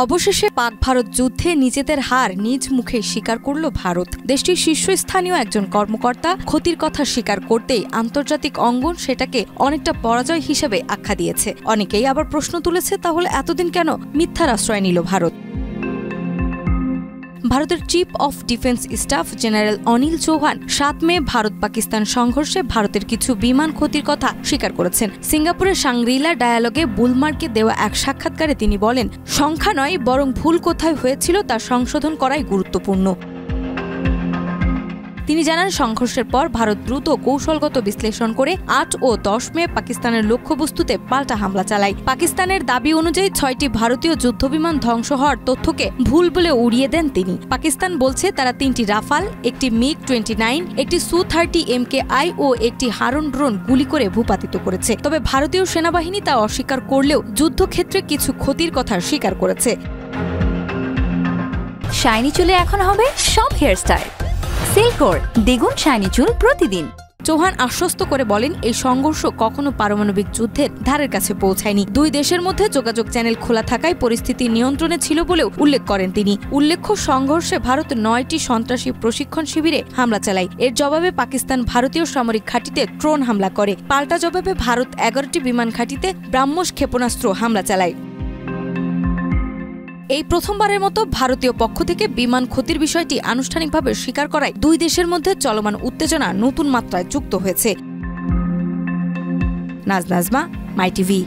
অবশেষে পাক ভারত যুদ্ধে নিজেদের হার নিজ মুখে স্বীকার করল ভারত। দেশটির শীর্ষস্থানীয় একজন কর্মকর্তা ক্ষতির কথা স্বীকার করতেই আন্তর্জাতিক অঙ্গন সেটাকে অনেকটা পরাজয় হিসেবে আখ্যা দিয়েছে। অনেকেই আবার প্রশ্ন তুলেছে, তাহলে এতদিন কেন মিথ্যার আশ্রয় নিল ভারত? ভারতের chief of defence staff general Anil Chauhan 7 May Bharat Pakistan সংঘর্ষে ভারতের কিছু বিমান ক্ষতির কথা স্বীকার করেছেন। সিঙ্গাপুরের শাংগ্রিলা ডায়ালগে বুলমার্কে দেওয়া এক সাক্ষাৎকারে তিনি বলেন, সংখ্যা নয় বরং ভুল কোথায় হয়েছিল তা সংশোধন করাই গুরুত্বপূর্ণ। তিনি জানান, সংঘর্ষের পর ভারত দ্রুত কৌশলগত বিশ্লেষণ করে 8 ও 10 মে পাকিস্তানের লক্ষ্যবস্তুতে পাল্টা হামলা চালায়। পাকিস্তানের দাবি অনুযায়ী 6টি ভারতীয় যুদ্ধবিমান ধ্বংস হওয়ার তথ্যকে ভুল বলে উড়িয়ে দেন তিনি। পাকিস্তান বলছে তারা 3টি রাফাল, একটি MiG-29, একটি Su-30 MKI ও একটি হারন ড্রোন গুলি করে ভূপাতিত করেছে। তবে ভারতীয় সেনাবাহিনী তা অস্বীকার করলেও যুদ্ধক্ষেত্রে কিছু ক্ষতির কথা স্বীকার করেছে। শাইনি চুলে এখন হবে সব হেয়ারস্টাইল। সিল্কোর দ্বিগুণ শাইনি চুল প্রতিদিন। চৌহান আশ্বস্ত করে বলেন, এই সংঘর্ষ কখনো পারমাণবিক যুদ্ধের ধারের কাছে পৌঁছায়নি। দুই দেশের মধ্যে যোগাযোগ চ্যানেল খোলা থাকায় পরিস্থিতি নিয়ন্ত্রণে ছিল বলেও উল্লেখ করেন তিনি। উল্লেখ্য, সংঘর্ষে ভারত 9টি সন্ত্রাসী প্রশিক্ষণ শিবিরে হামলা চালায়। এর জবাবে পাকিস্তান ভারতীয় সামরিক ঘাঁটিতে ড্রোন হামলা করে। পাল্টা জবাবে ভারত 11টি বিমান ঘাঁটিতে ব্রাহ্মস ক্ষেপণাস্ত্র হামলা চালায়। এই প্রথমবারের মতো ভারতীয় পক্ষ থেকে বিমান ক্ষতির বিষয়টি আনুষ্ঠানিকভাবে স্বীকার করায় দুই দেশের মধ্যে চলমান উত্তেজনা নতুন মাত্রায় যুক্ত হয়েছে। নাজমা, মাই টিভি।